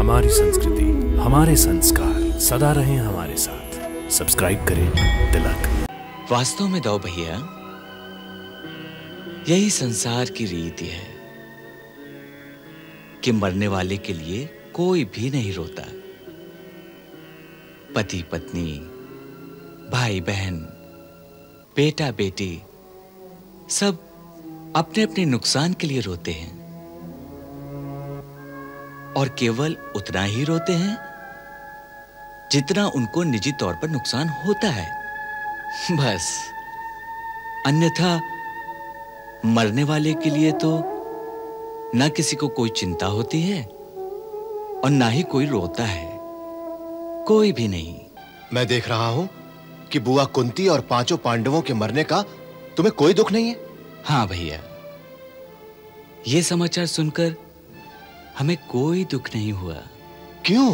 हमारी संस्कृति, हमारे संस्कार सदा रहें हमारे साथ। सब्सक्राइब करें तिलक। वास्तव में दाऊ भैया, यही संसार की रीति है कि मरने वाले के लिए कोई भी नहीं रोता। पति पत्नी, भाई बहन, बेटा बेटी सब अपने अपने नुकसान के लिए रोते हैं, और केवल उतना ही रोते हैं जितना उनको निजी तौर पर नुकसान होता है, बस। अन्यथा मरने वाले के लिए तो ना किसी को कोई चिंता होती है और ना ही कोई रोता है, कोई भी नहीं। मैं देख रहा हूं कि बुआ कुंती और पांचों पांडवों के मरने का तुम्हें कोई दुख नहीं है। हाँ भैया, ये समाचार सुनकर हमें कोई दुख नहीं हुआ। क्यों?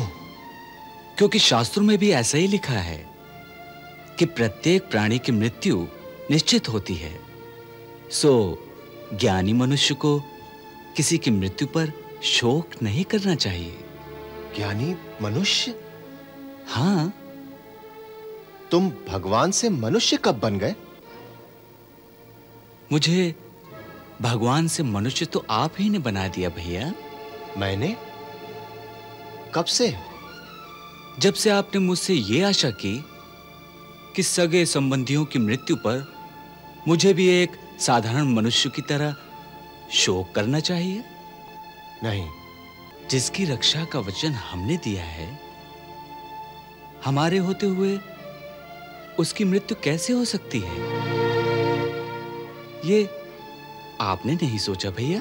क्योंकि शास्त्रों में भी ऐसा ही लिखा है कि प्रत्येक प्राणी की मृत्यु निश्चित होती है। सो ज्ञानी मनुष्य को किसी की मृत्यु पर शोक नहीं करना चाहिए। ज्ञानी मनुष्य? हाँ। तुम भगवान से मनुष्य कब बन गए? मुझे भगवान से मनुष्य तो आप ही ने बना दिया भैया। मैंने? कब से? जब से आपने मुझसे ये आशा की कि सगे संबंधियों की मृत्यु पर मुझे भी एक साधारण मनुष्य की तरह शोक करना चाहिए। नहीं। जिसकी रक्षा का वचन हमने दिया है, हमारे होते हुए उसकी मृत्यु कैसे हो सकती है? ये आपने नहीं सोचा भैया?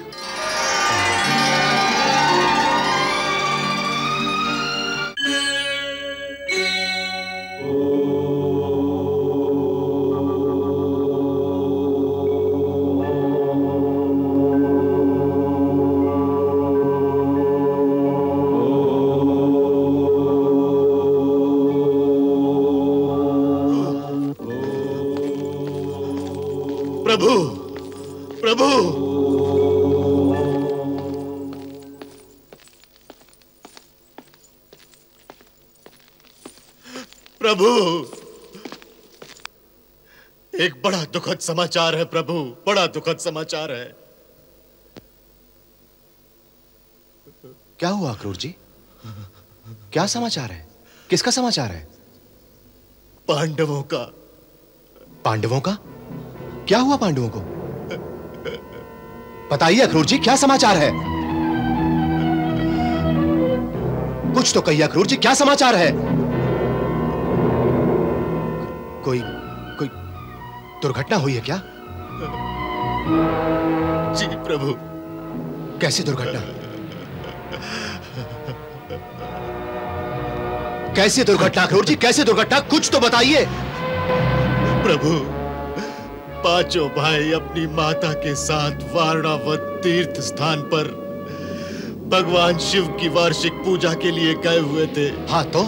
प्रभु, प्रभु! प्रभु, एक बड़ा दुखद समाचार है प्रभु, बड़ा दुखद समाचार है। क्या हुआ क्रूर जी? क्या समाचार है? किसका समाचार है? पांडवों का। पांडवों का? क्या हुआ पांडवों को? बताइए अक्रूर जी, क्या समाचार है? कुछ तो कहिए अक्रूर जी, क्या समाचार है? कोई दुर्घटना हुई है क्या? जी प्रभु। कैसी दुर्घटना? कैसी दुर्घटना अक्रूर जी, कैसी दुर्घटना? कुछ तो बताइए। प्रभु, पांचों भाई अपनी माता के साथ वारणावत तीर्थ स्थान पर भगवान शिव की वार्षिक पूजा के लिए गए हुए थे। हाँ तो?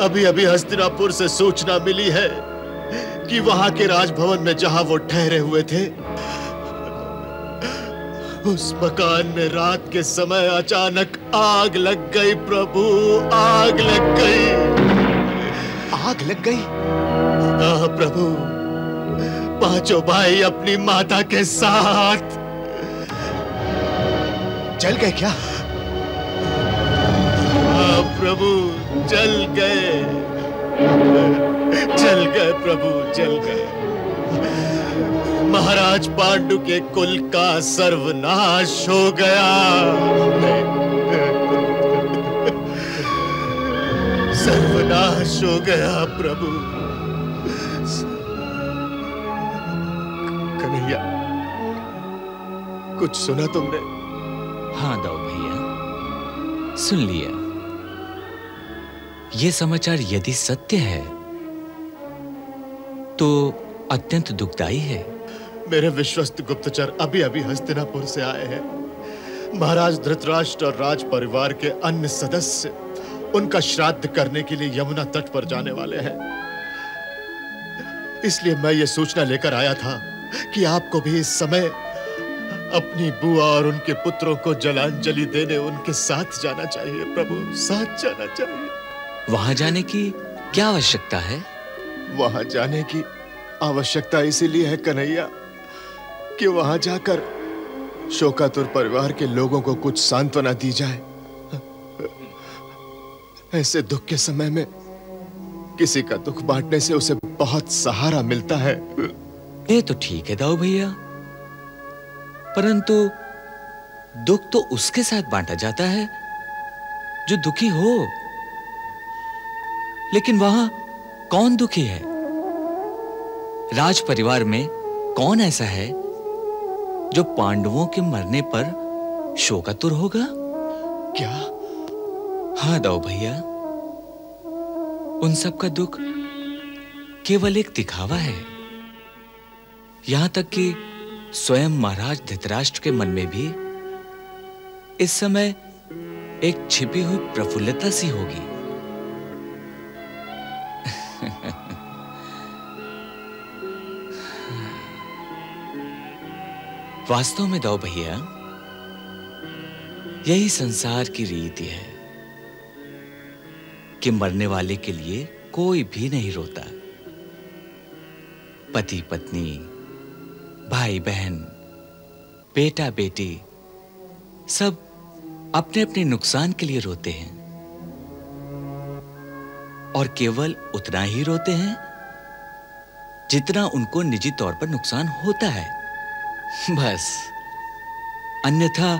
अभी अभी हस्तिनापुर से सूचना मिली है कि वहां के राजभवन में जहां वो ठहरे हुए थे, उस मकान में रात के समय अचानक आग लग गई प्रभु, आग लग गई। आग लग गई? हाँ प्रभु, पांचों भाई अपनी माता के साथ जल गए क्या? हाँ प्रभु, जल गए, जल गए प्रभु, जल गए। महाराज पांडु के कुल का सर्वनाश हो गया। सर्वनाश हो गया प्रभु। कन्हैया, कुछ सुना तुमने? हाँ दाऊ भैया, सुन लिया। ये समाचार यदि सत्य है तो अत्यंत दुखदाई है। मेरे विश्वस्त गुप्तचर अभी अभी हस्तिनापुर से आए हैं। महाराज धृतराष्ट्र और राज परिवार के अन्य सदस्य उनका श्राद्ध करने के लिए यमुना तट पर जाने वाले हैं। इसलिए मैं ये सूचना लेकर आया था कि आपको भी इस समय अपनी बुआ और उनके पुत्रों को जलांजलि देने उनके साथ जाना चाहिए प्रभु, साथ जाना चाहिए। वहां जाने की क्या आवश्यकता है? वहां जाने की आवश्यकता इसीलिए है कन्हैया कि वहां जाकर शोकातुर परिवार के लोगों को कुछ सांत्वना दी जाए। ऐसे दुख के समय में किसी का दुख बांटने से उसे बहुत सहारा मिलता है। ये तो ठीक है दाऊ भैया, परंतु दुख तो उसके साथ बांटा जाता है जो दुखी हो। लेकिन वहां कौन दुखी है? राज परिवार में कौन ऐसा है जो पांडवों के मरने पर शोकातुर होगा? क्या? हाँ दाऊ भैया, उन सब का दुख केवल एक दिखावा है। यहां तक कि स्वयं महाराज धृतराष्ट्र के मन में भी इस समय एक छिपी हुई प्रफुल्लता सी होगी। वास्तव में दाऊ भैया, यही संसार की रीति है कि मरने वाले के लिए कोई भी नहीं रोता। पति पत्नी, भाई बहन, बेटा बेटी सब अपने अपने नुकसान के लिए रोते हैं, और केवल उतना ही रोते हैं जितना उनको निजी तौर पर नुकसान होता है, बस। अन्यथा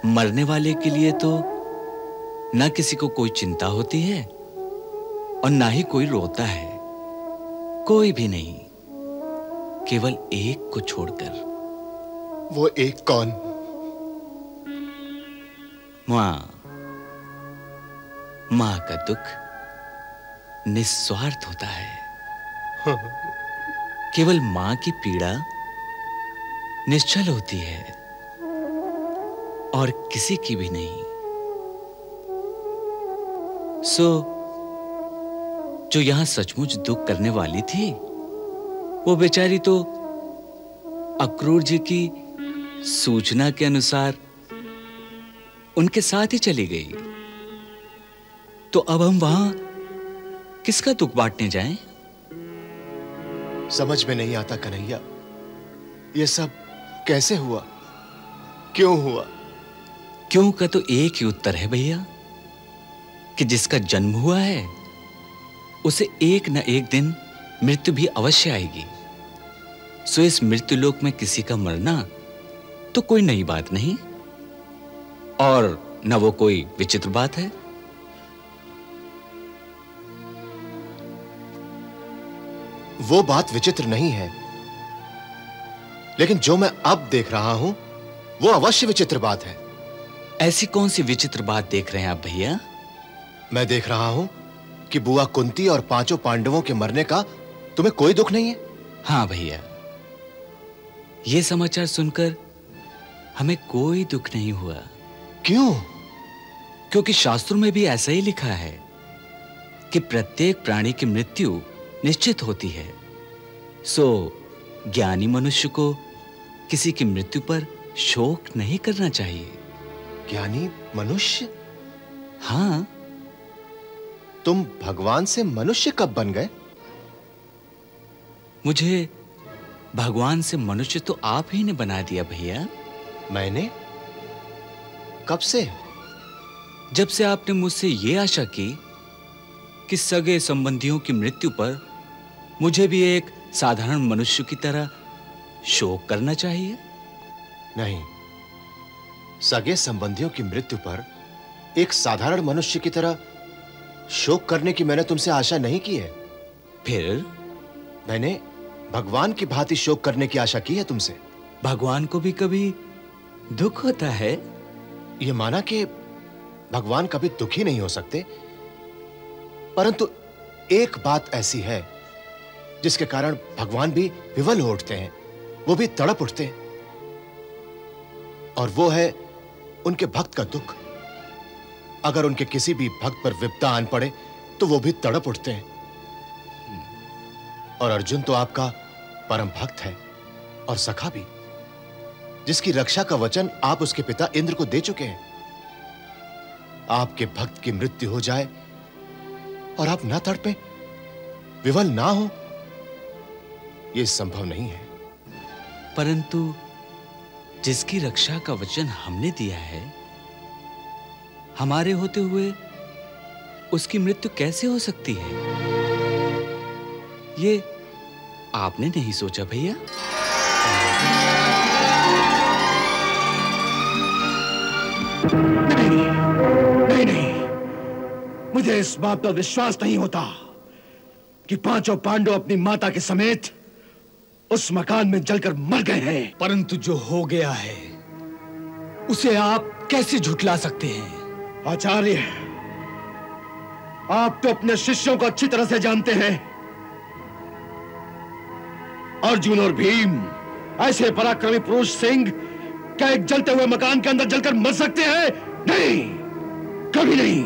मरने वाले के लिए तो ना किसी को कोई चिंता होती है और ना ही कोई रोता है, कोई भी नहीं, केवल एक को छोड़कर। वो एक कौन? मां का दुख निस्वार्थ होता है। केवल मां की पीड़ा निश्चल होती है और किसी की भी नहीं। सो जो यहां सचमुच दुख करने वाली थी, वो बेचारी तो अक्रूर जी की सूचना के अनुसार उनके साथ ही चली गई। तो अब हम वहां किसका दुख बांटने जाएं? समझ में नहीं आता कन्हैया, ये सब कैसे हुआ, क्यों हुआ? क्यों का तो एक ही उत्तर है भैया, कि जिसका जन्म हुआ है उसे एक न एक दिन मृत्यु भी अवश्य आएगी। सो इस मृत्यु लोक में किसी का मरना तो कोई नई बात नहीं, और न वो कोई विचित्र बात है। वो बात विचित्र नहीं है, लेकिन जो मैं अब देख रहा हूं वो अवश्य विचित्र बात है। ऐसी कौन सी विचित्र बात देख रहे हैं आप भैया? मैं देख रहा हूं कि बुआ कुंती और पांचों पांडवों के मरने का तुम्हें कोई दुख नहीं है। हाँ भैया, ये समाचार सुनकर हमें कोई दुख नहीं हुआ। क्यों? क्योंकि शास्त्रों में भी ऐसा ही लिखा है कि प्रत्येक प्राणी की मृत्यु निश्चित होती है। सो ज्ञानी मनुष्य को किसी की मृत्यु पर शोक नहीं करना चाहिए। ज्ञानी मनुष्य? हाँ। तुम भगवान से मनुष्य कब बन गए? मुझे भगवान से मनुष्य तो आप ही ने बना दिया भैया। मैंने? कब से? जब से आपने मुझसे यह आशा की कि सगे संबंधियों की मृत्यु पर मुझे भी एक साधारण मनुष्य की तरह शोक करना चाहिए। नहीं, सगे संबंधियों की मृत्यु पर एक साधारण मनुष्य की तरह शोक करने की मैंने तुमसे आशा नहीं की है। फिर? मैंने भगवान की भांति शोक करने की आशा की है तुमसे। भगवान को भी कभी दुख होता है? यह माना कि भगवान कभी दुखी नहीं हो सकते, परंतु एक बात ऐसी है जिसके कारण भगवान भी विवल हो उठते हैं, वो भी तड़प उठते हैं, और वो है उनके भक्त का दुख। अगर उनके किसी भी भक्त पर विपदा आन पड़े तो वो भी तड़प उठते हैं। और अर्जुन तो आपका परम भक्त है और सखा भी। जिसकी रक्षा का वचन आप उसके पिता इंद्र को दे चुके हैं। आपके भक्त की मृत्यु हो जाए और आप ना तड़पें, विवल ना हो, यह संभव नहीं है। परंतु जिसकी रक्षा का वचन हमने दिया है, हमारे होते हुए उसकी मृत्यु कैसे हो सकती है? ये आपने नहीं सोचा भैया? नहीं, मुझे इस बात पर विश्वास नहीं होता कि पांचों पांडव अपनी माता के समेत उस मकान में जलकर मर गए हैं। परंतु जो हो गया है उसे आप कैसे झुठला सकते हैं? आचार्य, आप तो अपने शिष्यों को अच्छी तरह से जानते हैं। अर्जुन और भीम ऐसे पराक्रमी पुरुष सिंह क्या एक जलते हुए मकान के अंदर जलकर मर सकते हैं? नहीं, कभी नहीं।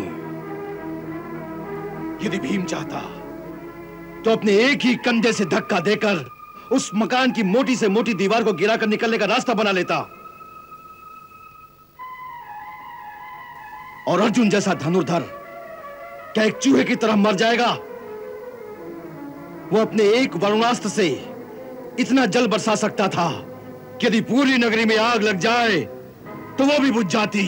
यदि भीम चाहता तो अपने एक ही कंधे से धक्का देकर उस मकान की मोटी से मोटी दीवार को गिराकर निकलने का रास्ता बना लेता। और अर्जुन जैसा धनुर्धर क्या एक चूहे की तरह मर जाएगा? वो अपने एक वरुणास्त्र से इतना जल बरसा सकता था कि यदि पूरी नगरी में आग लग जाए तो वो भी बुझ जाती।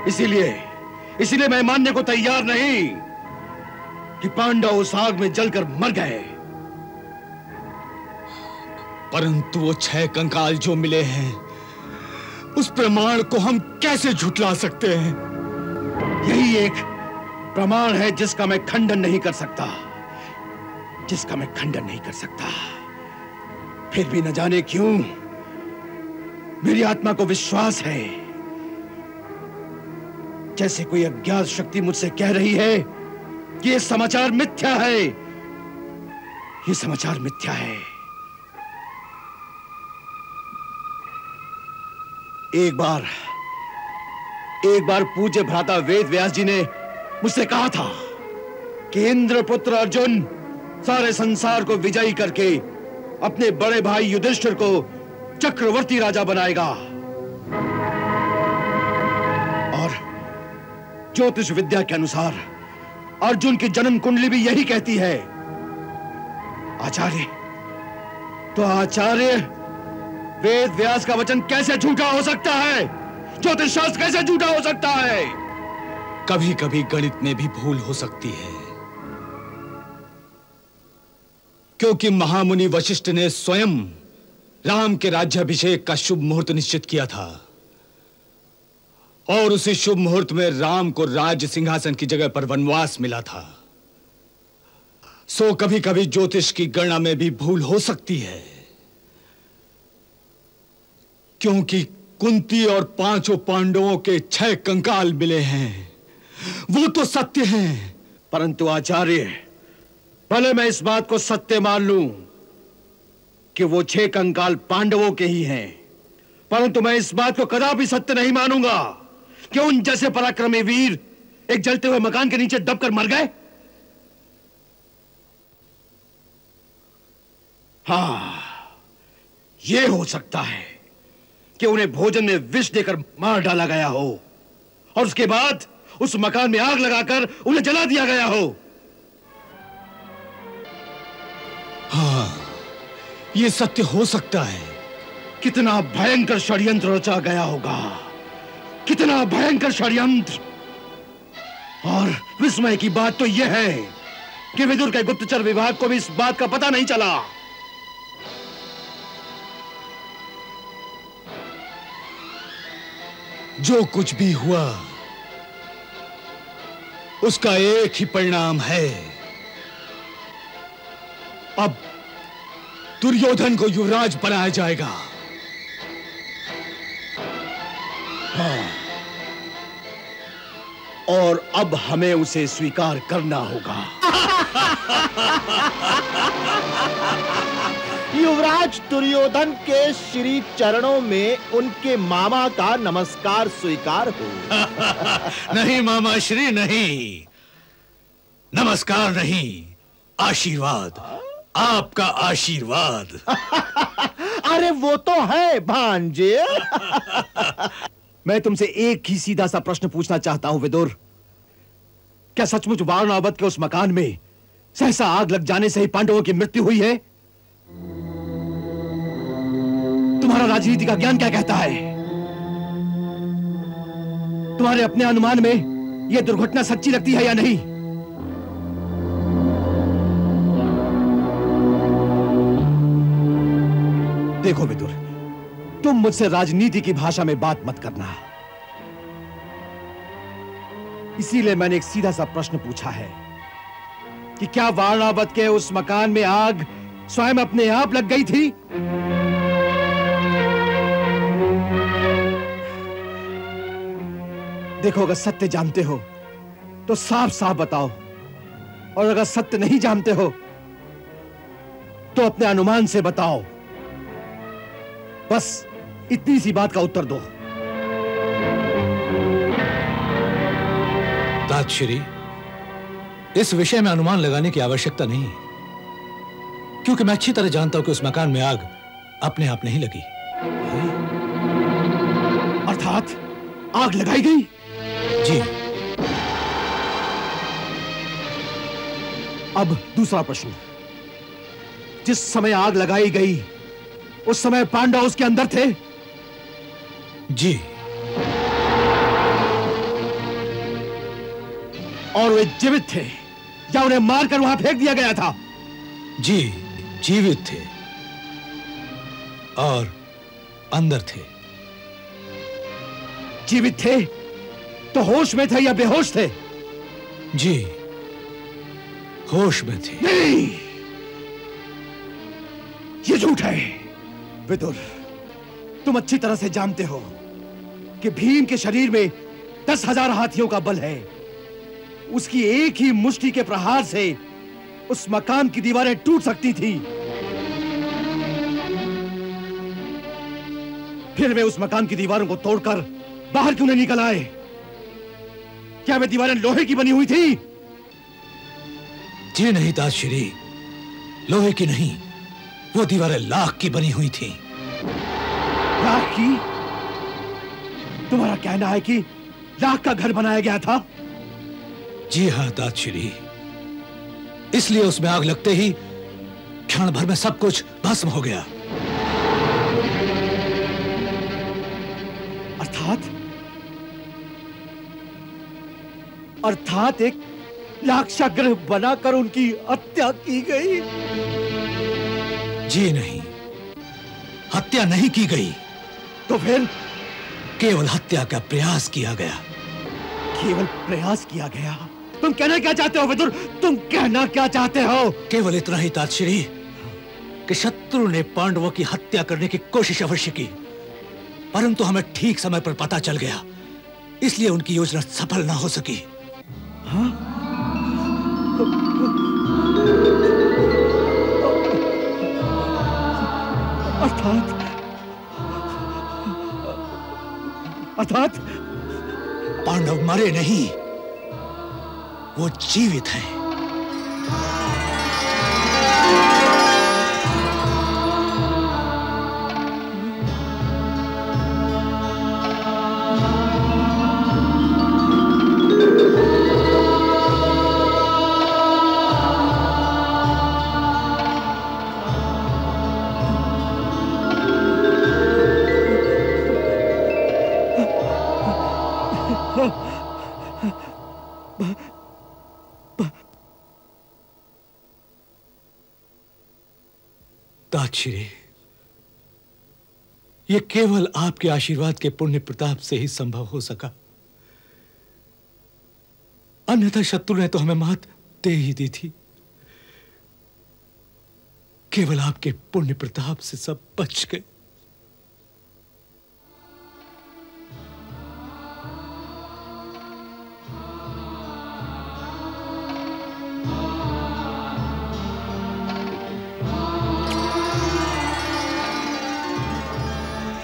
इसीलिए मैं मानने को तैयार नहीं कि पांडव उस आग में जलकर मर गए। परंतु वो 6 कंकाल जो मिले हैं, उस प्रमाण को हम कैसे झुठला सकते हैं? यही एक प्रमाण है जिसका मैं खंडन नहीं कर सकता, फिर भी न जाने क्यों मेरी आत्मा को विश्वास है, जैसे कोई अज्ञात शक्ति मुझसे कह रही है कि ये समाचार मिथ्या है। एक बार पूज्य भ्राता वेद व्यास जी ने मुझसे कहा था कि इंद्रपुत्र अर्जुन सारे संसार को विजयी करके अपने बड़े भाई युधिष्ठिर को चक्रवर्ती राजा बनाएगा। और ज्योतिष विद्या के अनुसार अर्जुन की जन्म कुंडली भी यही कहती है। आचार्य, वेद व्यास का वचन कैसे झूठा हो सकता है? ज्योतिष शास्त्र कैसे झूठा हो सकता है? कभी कभी गणित में भी भूल हो सकती है, क्योंकि महामुनि वशिष्ठ ने स्वयं राम के राज्याभिषेक का शुभ मुहूर्त निश्चित किया था, और उसी शुभ मुहूर्त में राम को राज्य सिंहासन की जगह पर वनवास मिला था। सो कभी कभी ज्योतिष की गणना में भी भूल हो सकती है, क्योंकि कुंती और 5 पांडवों के 6 कंकाल मिले हैं, वो तो सत्य हैं। परंतु आचार्य, भले मैं इस बात को सत्य मान लूं कि वो 6 कंकाल पांडवों के ही हैं, परंतु मैं इस बात को कदापि सत्य नहीं मानूंगा कि उन जैसे पराक्रमी वीर एक जलते हुए मकान के नीचे दबकर मर गए। हाँ, यह हो सकता है कि उन्हें भोजन में विष देकर मार डाला गया हो और उसके बाद उस मकान में आग लगाकर उन्हें जला दिया गया हो। हाँ, यह सत्य हो सकता है। कितना भयंकर षड्यंत्र रचा गया होगा, कितना भयंकर षड्यंत्र। और विस्मय की बात तो यह है कि विदुर के गुप्तचर विभाग को भी इस बात का पता नहीं चला। जो कुछ भी हुआ उसका एक ही परिणाम है, अब दुर्योधन को युवराज बनाया जाएगा। हाँ, और अब हमें उसे स्वीकार करना होगा। युवराज दुर्योधन के श्री चरणों में उनके मामा का नमस्कार स्वीकार हो। नहीं मामा श्री, नहीं। नमस्कार नहीं, आशीर्वाद, आपका आशीर्वाद। अरे वो तो है भांजे। मैं तुमसे एक ही सीधा सा प्रश्न पूछना चाहता हूं विदुर। क्या सचमुच वारणावत के उस मकान में सहसा आग लग जाने से ही पांडवों की मृत्यु हुई है? तुम्हारा राजनीति का ज्ञान क्या कहता है? तुम्हारे अपने अनुमान में यह दुर्घटना सच्ची लगती है या नहीं? देखो विदुर, तुम मुझसे राजनीति की भाषा में बात मत करना। इसीलिए मैंने एक सीधा सा प्रश्न पूछा है कि क्या वारणावत के उस मकान में आग स्वयं अपने आप लग गई थी? देखो, अगर सत्य जानते हो तो साफ साफ बताओ, और अगर सत्य नहीं जानते हो तो अपने अनुमान से बताओ। बस इतनी सी बात का उत्तर दो। तातश्री, इस विषय में अनुमान लगाने की आवश्यकता नहीं, क्योंकि मैं अच्छी तरह जानता हूं कि उस मकान में आग अपने आप नहीं लगी। अर्थात आग लगाई गई? जी। अब दूसरा प्रश्न, जिस समय आग लगाई गई उस समय पांडव उसके अंदर थे? जी। और वे जीवित थे या उन्हें मारकर वहां फेंक दिया गया था? जी, जीवित थे और अंदर थे। जीवित थे तो होश में थे या बेहोश थे? जी, होश में थे। नहीं, ये झूठ है विदुर। तुम अच्छी तरह से जानते हो कि भीम के शरीर में 10,000 हाथियों का बल है। उसकी एक ही मुष्टि के प्रहार से उस मकान की दीवारें टूट सकती थी। फिर वे उस मकान की दीवारों को तोड़कर बाहर क्यों नहीं निकल आए? क्या वे दीवारें लोहे की बनी हुई थी? जी नहीं तातश्री, लोहे की नहीं, वो दीवारें लाख की बनी हुई थी। लाख की? तुम्हारा कहना है कि लाख का घर बनाया गया था? जी हां तातश्री, इसलिए उसमें आग लगते ही क्षण भर में सब कुछ भस्म हो गया। अर्थात एक लाक्षागृह बनाकर उनकी हत्या की गई? जी नहीं, हत्या नहीं की गई। तो फिर? केवल हत्या का प्रयास किया गया। केवल प्रयास किया गया? तुम कहना क्या चाहते हो विदुर? तुम कहना क्या चाहते हो? केवल इतना ही तातश्री कि शत्रु ने पांडवों की हत्या करने की कोशिश अवश्य की, परंतु हमें ठीक समय पर पता चल गया, इसलिए उनकी योजना सफल ना हो सकी। हाँ? अर्थात पांडव मरे नहीं, वो जीवित हैं। तातश्री, ये केवल आपके आशीर्वाद के पुण्य प्रताप से ही संभव हो सका, अन्यथा शत्रु ने तो हमें मात दे ही दी थी। केवल आपके पुण्य प्रताप से सब बच गए।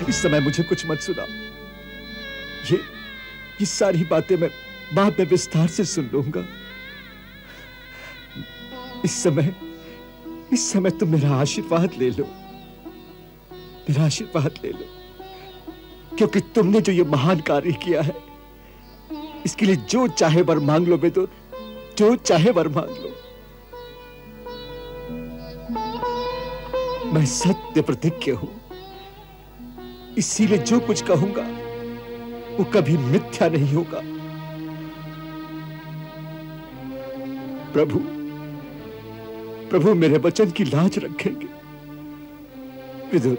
इस समय मुझे कुछ मत सुना। ये सारी बातें मैं बाद में विस्तार से सुन लूंगा। इस समय तुम मेरा आशीर्वाद ले लो, मेरा आशीर्वाद ले लो, क्योंकि तुमने जो ये महान कार्य किया है, इसके लिए जो चाहे वर मांग लो बेदुर, जो चाहे वर मांग लो। मैं सत्य प्रतिज्ञ हूं, इसीलिए जो कुछ कहूंगा वो कभी मिथ्या नहीं होगा। प्रभु, प्रभु मेरे वचन की लाज रखेंगे। विदुर,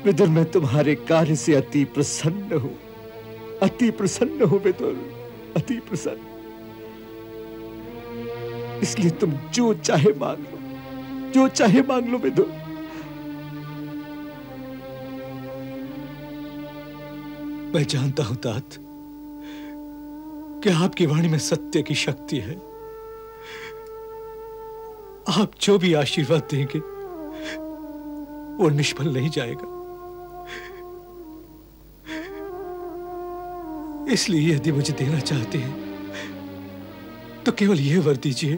विदुर मैं तुम्हारे कार्य से अति प्रसन्न हूं, अति प्रसन्न हूं विदुर, अति प्रसन्न। इसलिए तुम जो चाहे मांग लो, जो चाहे मांग लो विदुर। मैं जानता हूं तात कि आपकी वाणी में सत्य की शक्ति है। आप जो भी आशीर्वाद देंगे वो निष्फल नहीं जाएगा। इसलिए यदि मुझे देना चाहते हैं तो केवल यह वर दीजिए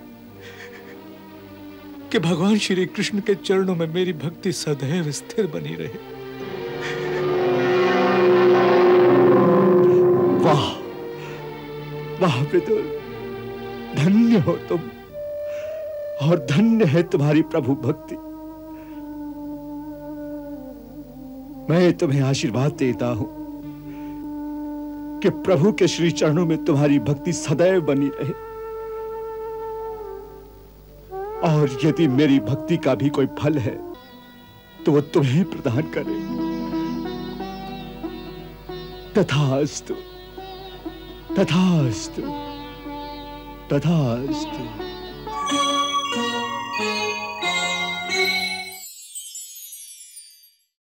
कि भगवान श्री कृष्ण के चरणों में मेरी भक्ति सदैव स्थिर बनी रहे। वाह वाह विदुर, धन्य हो तुम, और धन्य है तुम्हारी प्रभु भक्ति। मैं तुम्हें आशीर्वाद देता हूं कि प्रभु के श्री चरणों में तुम्हारी भक्ति सदैव बनी रहे, और यदि मेरी भक्ति का भी कोई फल है तो वो तुम्हें प्रदान करे। तथास्तु, तथास्तु, तथास्तु।